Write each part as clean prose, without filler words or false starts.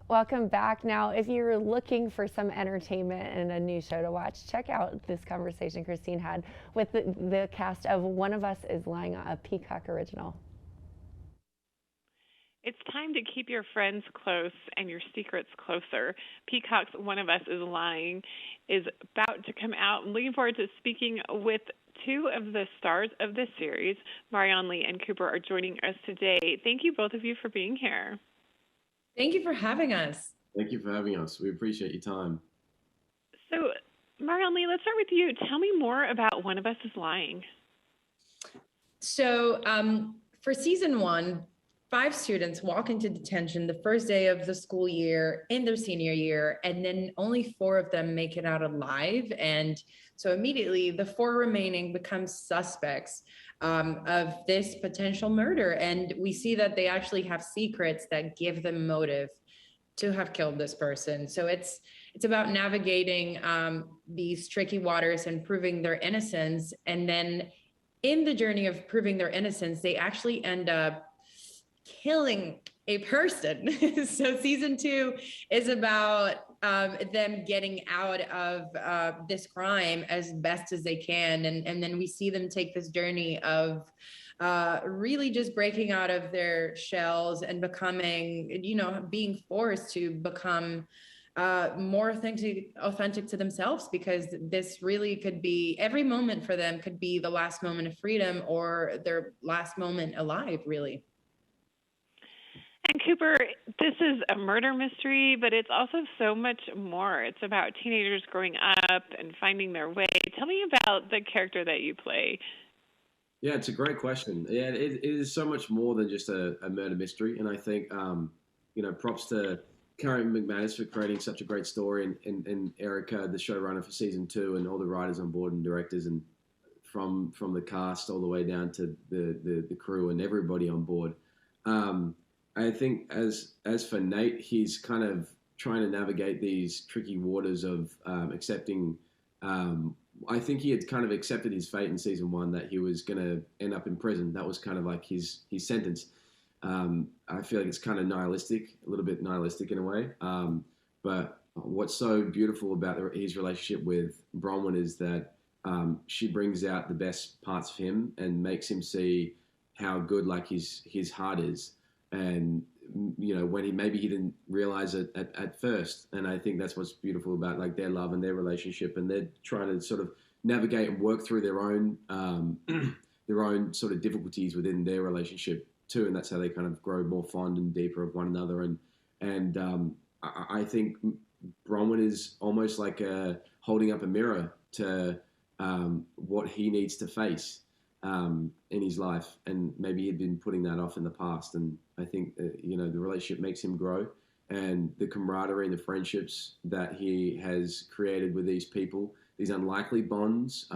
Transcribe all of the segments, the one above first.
Welcome back. Now, if you're looking for some entertainment and a new show to watch, check out this conversation Christine had with the cast of One of Us is Lying, a Peacock original. It's time to keep your friends close and your secrets closer. Peacock's One of Us is Lying is about to come out. I'm looking forward to speaking with two of the stars of this series. Marianly and Cooper are joining us today. Thank you, both of you, for being here. Thank you for having us. Thank you for having us. We appreciate your time. So, Marianly, let's start with you. Tell me more about One of Us is Lying. So for season 1, 5 students walk into detention the first day of the school year in their senior year, and then only 4 of them make it out alive. And so immediately the 4 remaining become suspects of this potential murder. And we see that they actually have secrets that give them motive to have killed this person. So it's about navigating these tricky waters and proving their innocence. And then in the journey of proving their innocence, they actually end up killing a person. So season 2 is about them getting out of this crime as best as they can. And then we see them take this journey of really just breaking out of their shells and becoming, being forced to become more authentic to themselves, because this really could be, every moment for them could be the last moment of freedom or their last moment alive, really. And Cooper, this is a murder mystery, but it's also so much more. It's about teenagers growing up and finding their way. Tell me about the character that you play. Yeah, it's a great question. Yeah, it is so much more than just a murder mystery. And I think, props to Karen McManus for creating such a great story, and Erica, the showrunner for season 2, and all the writers on board and directors, and from the cast all the way down to the crew and everybody on board. I think as for Nate, he's kind of trying to navigate these tricky waters of accepting. I think he had kind of accepted his fate in season 1, that he was going to end up in prison. That was kind of like his sentence. I feel like it's kind of nihilistic, a little bit nihilistic in a way. But what's so beautiful about his relationship with Bronwyn is that she brings out the best parts of him and makes him see how good his heart is. And when he didn't realize it at first. And I think that's what's beautiful about their love and their relationship, and they're trying to sort of navigate and work through their own sort of difficulties within their relationship too. And that's how they kind of grow more fond and deeper of one another. And I think Bronwyn is almost like holding up a mirror to what he needs to face in his life, and maybe he'd been putting that off in the past. And I think the relationship makes him grow, and the camaraderie and the friendships that he has created with these people, these unlikely bonds,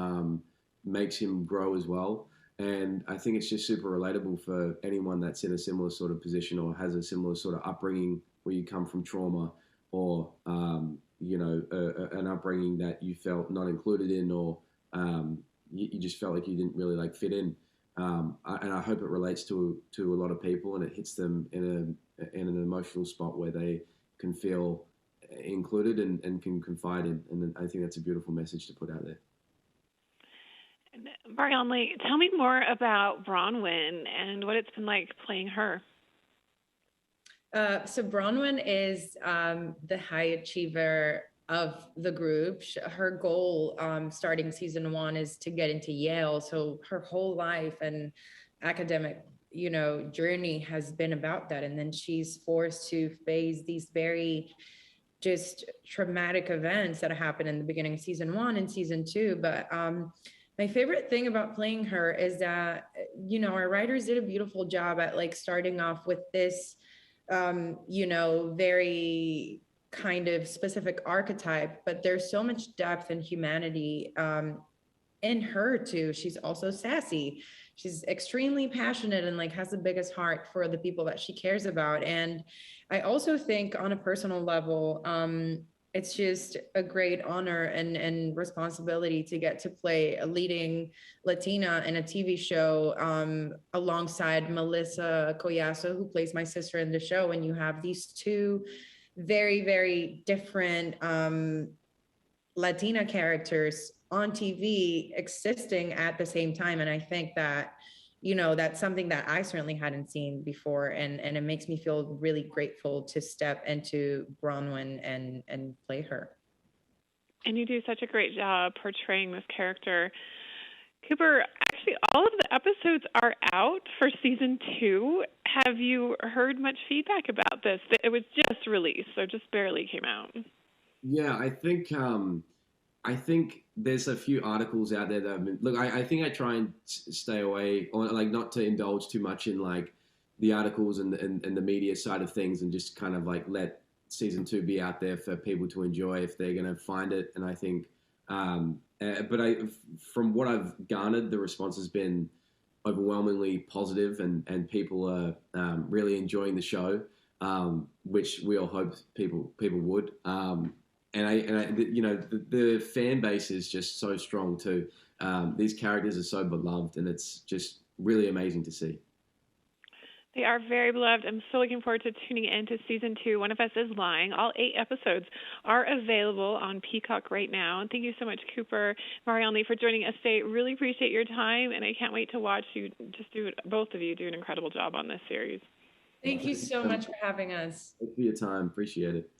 makes him grow as well. And I think it's just super relatable for anyone that's in a similar sort of position or has a similar sort of upbringing where you come from trauma, or an upbringing that you felt not included in, or you just felt like you didn't really fit in. And I hope it relates to a lot of people, and it hits them in an emotional spot where they can feel included and can confide in. And I think that's a beautiful message to put out there. Marianly, tell me more about Bronwyn and what it's been like playing her. So Bronwyn is the high achiever of the group. Her goal starting season 1 is to get into Yale. So her whole life and academic, journey has been about that. And then she's forced to face these very just traumatic events that happen in the beginning of season 1 and season 2. But my favorite thing about playing her is that, our writers did a beautiful job at starting off with this, very kind of specific archetype, but there's so much depth and humanity in her too. She's also sassy. She's extremely passionate and has the biggest heart for the people that she cares about. And I also think on a personal level, it's just a great honor and responsibility to get to play a leading Latina in a TV show alongside Melissa Collazo, who plays my sister in the show. And you have these two very, very different Latina characters on TV existing at the same time. And I think that, that's something that I certainly hadn't seen before. And it makes me feel really grateful to step into Bronwyn and play her. And you do such a great job portraying this character. Cooper, actually, all of the episodes are out for season 2. Have you heard much feedback about this? It was just released, so just barely came out. Yeah, I think there's a few articles out there that have been, look, I think I try and stay away, or like not to indulge too much in like the articles and the media side of things, and just kind of like let season 2 be out there for people to enjoy if they're going to find it. And I think, but from what I've garnered, the response has been overwhelmingly positive, and people are really enjoying the show, which we all hope people would. The fan base is just so strong too. These characters are so beloved, and it's just really amazing to see. They are very beloved. I'm so looking forward to tuning in to season 2. One of Us is Lying. All 8 episodes are available on Peacock right now. And thank you so much, Cooper, Marianly, for joining us today. Really appreciate your time, and I can't wait to watch you both of you do an incredible job on this series. Thank you so much for having us. Thanks for your time. Appreciate it.